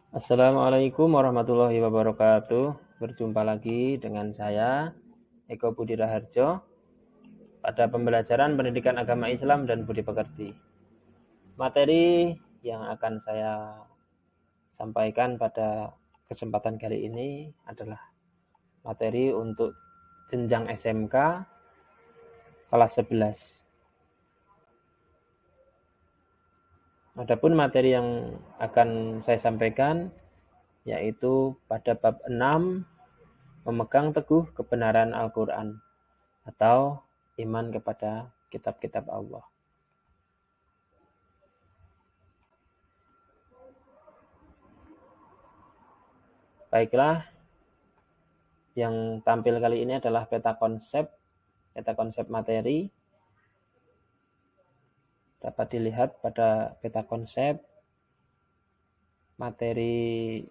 Assalamualaikum warahmatullahi wabarakatuh. Berjumpa lagi dengan saya, Eko Budi Raharjo, pada pembelajaran pendidikan agama Islam dan budi pekerti. Materi yang akan saya sampaikan pada kesempatan kali ini adalah materi untuk jenjang SMK kelas 11. Adapun materi yang akan saya sampaikan yaitu pada bab 6, memegang teguh kebenaran Al-Quran atau iman kepada kitab-kitab Allah. Baiklah, yang tampil kali ini adalah peta konsep materi. Dapat dilihat pada peta konsep materi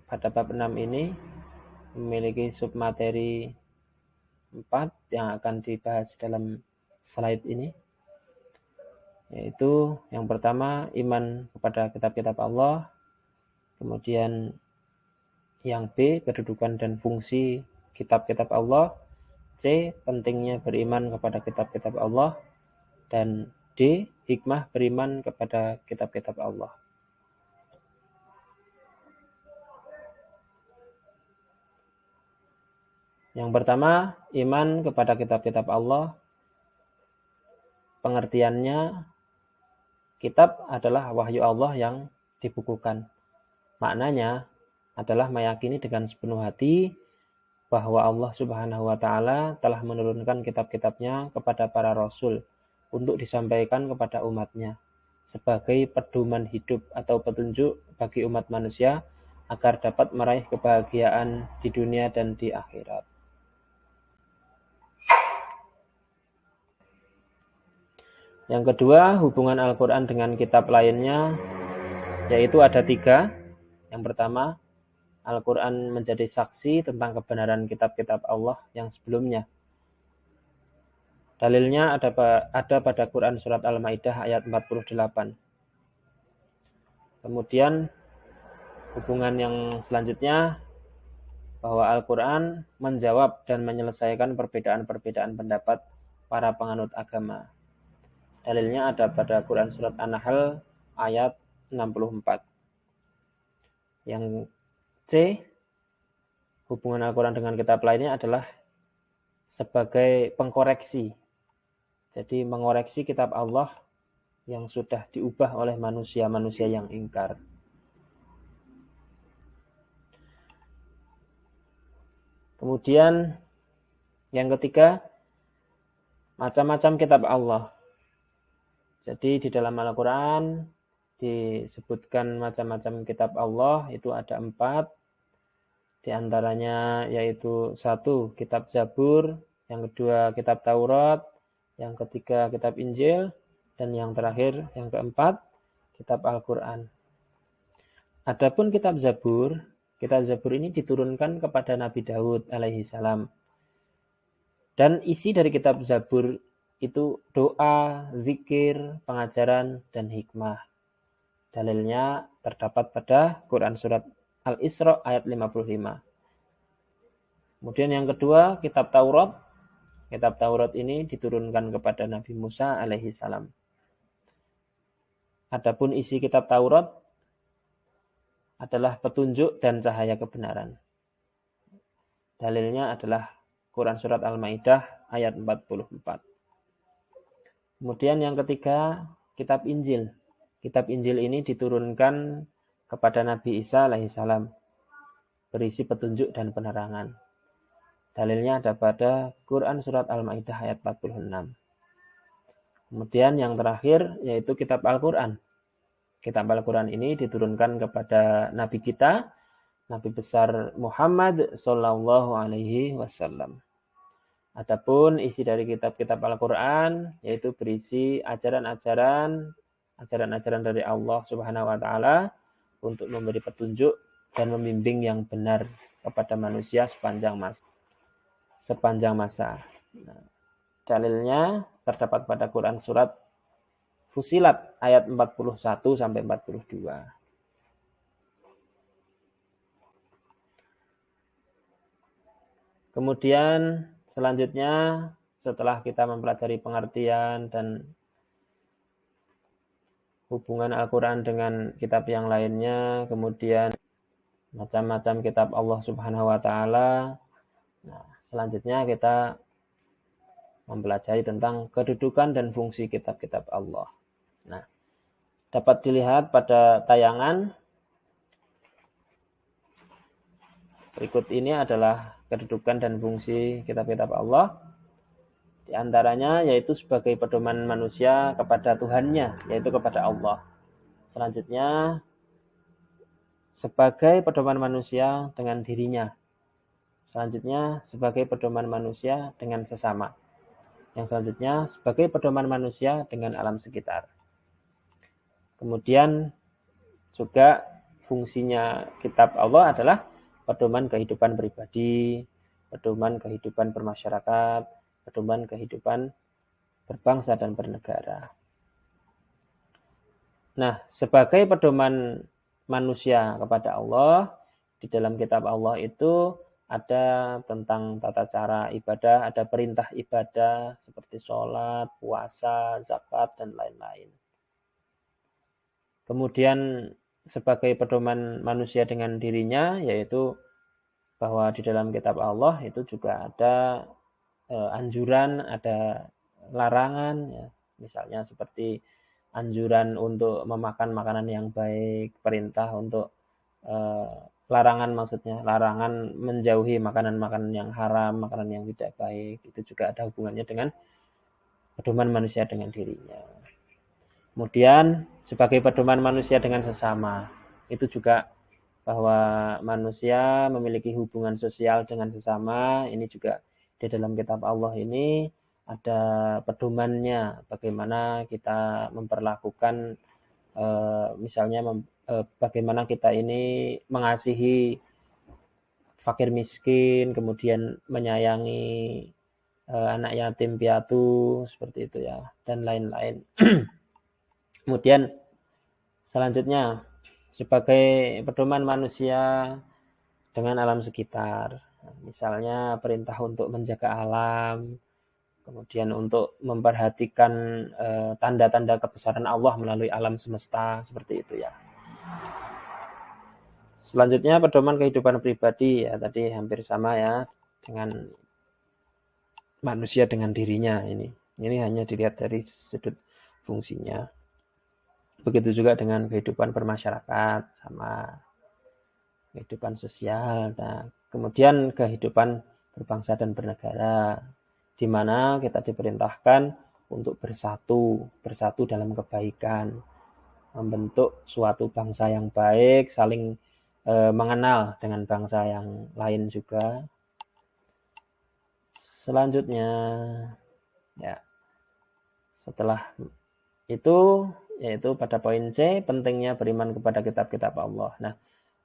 pada bab 6 ini memiliki submateri 4 yang akan dibahas dalam slide ini, yaitu yang pertama iman kepada kitab-kitab Allah, kemudian yang B kedudukan dan fungsi kitab-kitab Allah, C pentingnya beriman kepada kitab-kitab Allah, dan D hikmah beriman kepada kitab-kitab Allah. Yang pertama, iman kepada kitab-kitab Allah. Pengertiannya, kitab adalah wahyu Allah yang dibukukan. Maknanya adalah meyakini dengan sepenuh hati bahwa Allah Subhanahu wa Ta'ala telah menurunkan kitab-kitabnya kepada para rasul untuk disampaikan kepada umatnya sebagai pedoman hidup atau petunjuk bagi umat manusia agar dapat meraih kebahagiaan di dunia dan di akhirat. Yang kedua, hubungan Al-Quran dengan kitab lainnya, yaitu ada 3. Yang pertama, Al-Quran menjadi saksi tentang kebenaran kitab-kitab Allah yang sebelumnya. Dalilnya ada pada Quran Surat Al-Ma'idah ayat 48. Kemudian, hubungan yang selanjutnya, bahwa Al-Quran menjawab dan menyelesaikan perbedaan-perbedaan pendapat para penganut agama. Dalilnya ada pada Quran Surat An-Nahl ayat 64. Yang C, hubungan Al-Quran dengan kitab lainnya adalah sebagai pengkoreksi. Jadi mengoreksi kitab Allah yang sudah diubah oleh manusia-manusia yang ingkar. Kemudian yang ketiga, macam-macam kitab Allah. Jadi di dalam Al-Quran disebutkan macam-macam kitab Allah, itu ada 4. Di antaranya yaitu 1, kitab Zabur, yang kedua kitab Taurat, yang ketiga kitab Injil, dan yang terakhir, yang keempat, kitab Al-Quran. Adapun kitab Zabur ini diturunkan kepada Nabi Daud alaihi salam. Dan isi dari kitab Zabur itu doa, zikir, pengajaran, dan hikmah. Dalilnya terdapat pada Quran Surat Al-Isra ayat 55. Kemudian yang kedua, kitab Taurat. Kitab Taurat ini diturunkan kepada Nabi Musa alaihi salam. Adapun isi kitab Taurat adalah petunjuk dan cahaya kebenaran. Dalilnya adalah Quran Surat Al-Ma'idah ayat 44. Kemudian yang ketiga, kitab Injil. Kitab Injil ini diturunkan kepada Nabi Isa alaihissalam, berisi petunjuk dan penerangan. Dalilnya ada pada Quran Surat Al-Ma'idah ayat 46. Kemudian yang terakhir yaitu kitab Al-Quran. Kitab Al-Quran ini diturunkan kepada Nabi kita, Nabi besar Muhammad Sallallahu Alaihi Wasallam. Adapun isi dari kitab-kitab Al-Quran yaitu berisi ajaran-ajaran dari Allah Subhanahu Wa Taala untuk memberi petunjuk dan membimbing yang benar kepada manusia sepanjang masa. Nah, dalilnya terdapat pada Quran Surat Fusilat ayat 41 sampai 42. Kemudian selanjutnya setelah kita mempelajari pengertian dan hubungan Al-Quran dengan kitab yang lainnya, kemudian macam-macam kitab Allah Subhanahu wa Ta'ala. Nah, selanjutnya kita mempelajari tentang kedudukan dan fungsi kitab-kitab Allah. Nah, dapat dilihat pada tayangan berikut ini adalah kedudukan dan fungsi kitab-kitab Allah. Di antaranya yaitu sebagai pedoman manusia kepada Tuhannya, yaitu kepada Allah. Selanjutnya sebagai pedoman manusia dengan dirinya. Selanjutnya sebagai pedoman manusia dengan sesama. Yang selanjutnya sebagai pedoman manusia dengan alam sekitar. Kemudian juga fungsinya kitab Allah adalah pedoman kehidupan pribadi, pedoman kehidupan bermasyarakat, pedoman kehidupan berbangsa dan bernegara. Nah, sebagai pedoman manusia kepada Allah, di dalam kitab Allah itu ada tentang tata cara ibadah, ada perintah ibadah seperti sholat, puasa, zakat, dan lain-lain. Kemudian sebagai pedoman manusia dengan dirinya, yaitu bahwa di dalam kitab Allah itu juga ada anjuran, ada larangan, ya. Misalnya seperti anjuran untuk memakan makanan yang baik, perintah untuk larangan maksudnya, larangan menjauhi makanan-makanan yang haram, makanan yang tidak baik. Itu juga ada hubungannya dengan pedoman manusia dengan dirinya. Kemudian sebagai pedoman manusia dengan sesama, itu juga bahwa manusia memiliki hubungan sosial dengan sesama. Ini juga di dalam kitab Allah ini ada pedomannya, bagaimana kita memperlakukan misalnya bagaimana kita ini mengasihi fakir miskin, kemudian menyayangi anak yatim piatu, seperti itu ya, dan lain-lain. Kemudian selanjutnya sebagai pedoman manusia dengan alam sekitar, misalnya perintah untuk menjaga alam, kemudian untuk memperhatikan tanda-tanda kebesaran Allah melalui alam semesta, seperti itu ya. Selanjutnya pedoman kehidupan pribadi, ya tadi hampir sama ya dengan manusia dengan dirinya ini. Ini hanya dilihat dari sudut fungsinya. Begitu juga dengan kehidupan bermasyarakat, sama kehidupan sosial. Nah, kemudian kehidupan berbangsa dan bernegara, di mana kita diperintahkan untuk bersatu dalam kebaikan, membentuk suatu bangsa yang baik, saling mengenal dengan bangsa yang lain juga. Selanjutnya, ya, setelah itu yaitu pada poin C, pentingnya beriman kepada kitab-kitab Allah. Nah,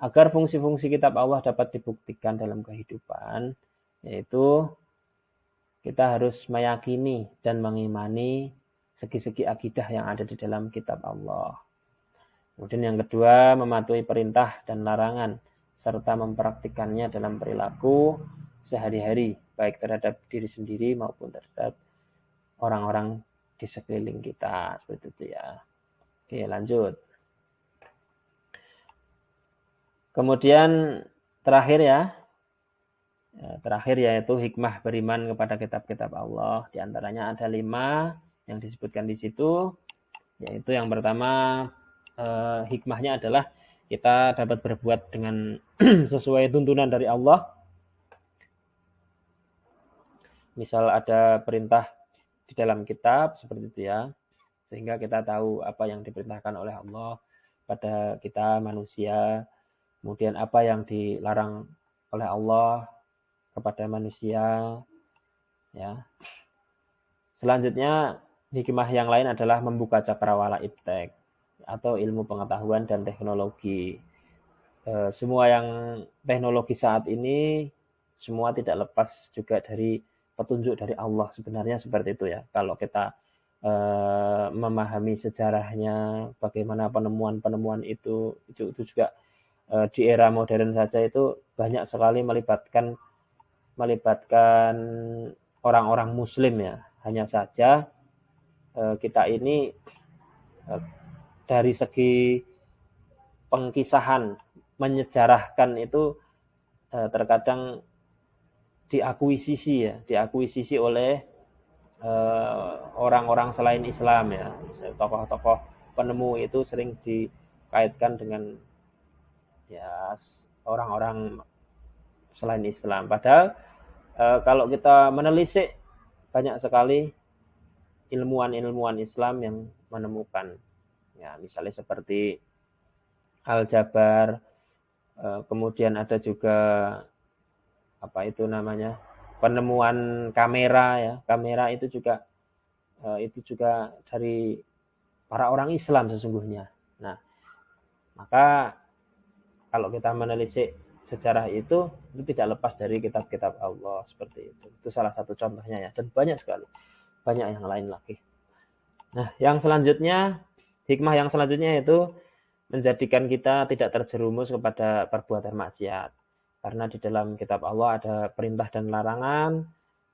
agar fungsi-fungsi kitab Allah dapat dibuktikan dalam kehidupan, yaitu kita harus meyakini dan mengimani segi-segi akidah yang ada di dalam kitab Allah. Kemudian yang kedua, mematuhi perintah dan larangan, serta mempraktikannya dalam perilaku sehari-hari, baik terhadap diri sendiri maupun terhadap orang-orang di sekeliling kita. Seperti itu ya. Oke, lanjut. Kemudian terakhir ya, terakhir yaitu hikmah beriman kepada kitab-kitab Allah. Di antaranya ada 5 yang disebutkan di situ, yaitu yang pertama hikmahnya adalah kita dapat berbuat dengan sesuai tuntunan dari Allah. Misal ada perintah di dalam kitab seperti itu ya, sehingga kita tahu apa yang diperintahkan oleh Allah pada kita manusia, kemudian apa yang dilarang oleh Allah kepada manusia ya. Selanjutnya hikmah yang lain adalah membuka cakrawala iptek atau ilmu pengetahuan dan teknologi. Semua yang teknologi saat ini semua tidak lepas juga dari petunjuk dari Allah, sebenarnya seperti itu ya. Kalau kita memahami sejarahnya, bagaimana penemuan-penemuan itu juga di era modern saja itu banyak sekali melibatkan melibatkan orang-orang muslim ya. Hanya saja kita ini dari segi pengkisahan menyejarahkan itu terkadang diakuisisi oleh orang-orang selain Islam ya. Tokoh-tokoh penemu itu sering dikaitkan dengan ya orang-orang selain Islam. Padahal kalau kita menelisik banyak sekali ilmuwan-ilmuwan Islam yang menemukan ya misalnya seperti Al-Jabar, kemudian ada juga apa itu namanya penemuan kamera ya. Kamera itu juga dari para orang Islam sesungguhnya. Nah, maka kalau kita menelisik sejarah itu tidak lepas dari kitab-kitab Allah seperti itu. Itu salah satu contohnya ya, dan banyak sekali. Banyak yang lain lagi. Nah, yang selanjutnya, hikmah yang selanjutnya itu menjadikan kita tidak terjerumus kepada perbuatan maksiat. Karena di dalam kitab Allah ada perintah dan larangan.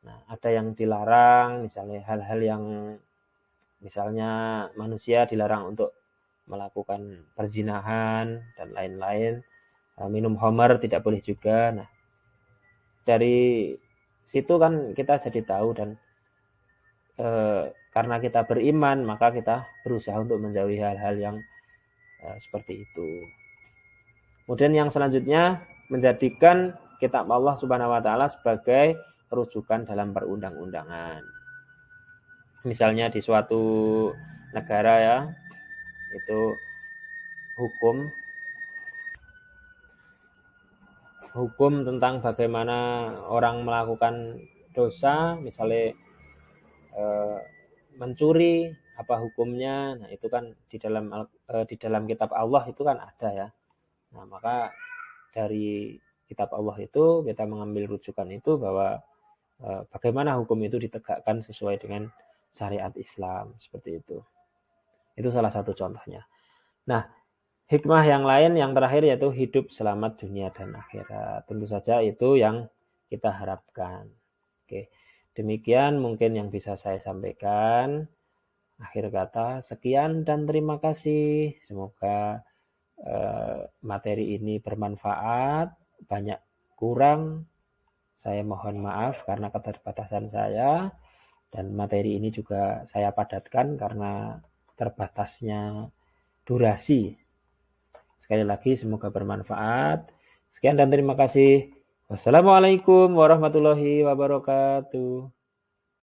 Nah, ada yang dilarang, misalnya hal-hal yang misalnya manusia dilarang untuk melakukan perzinahan dan lain-lain. Minum khamar tidak boleh juga. Nah, dari situ kan kita jadi tahu dan karena kita beriman maka kita berusaha untuk menjauhi hal-hal yang seperti itu. Kemudian yang selanjutnya menjadikan kitab Allah Subhanahu wa taala sebagai rujukan dalam perundang-undangan. Misalnya di suatu negara ya, itu hukum tentang bagaimana orang melakukan dosa, misalnya mencuri apa hukumnya. Nah, itu kan di dalam kitab Allah itu kan ada ya. Nah, maka dari kitab Allah itu kita mengambil rujukan itu bahwa bagaimana hukum itu ditegakkan sesuai dengan syariat Islam seperti itu. Itu salah satu contohnya. Nah, hikmah yang lain yang terakhir yaitu hidup selamat dunia dan akhirat. Tentu saja itu yang kita harapkan. Oke. Demikian mungkin yang bisa saya sampaikan. Akhir kata, sekian dan terima kasih. Semoga materi ini bermanfaat. Banyak kurang, saya mohon maaf karena keterbatasan saya. Dan materi ini juga saya padatkan karena terbatasnya durasi. Sekali lagi semoga bermanfaat. Sekian dan terima kasih. Wassalamualaikum warahmatullahi wabarakatuh.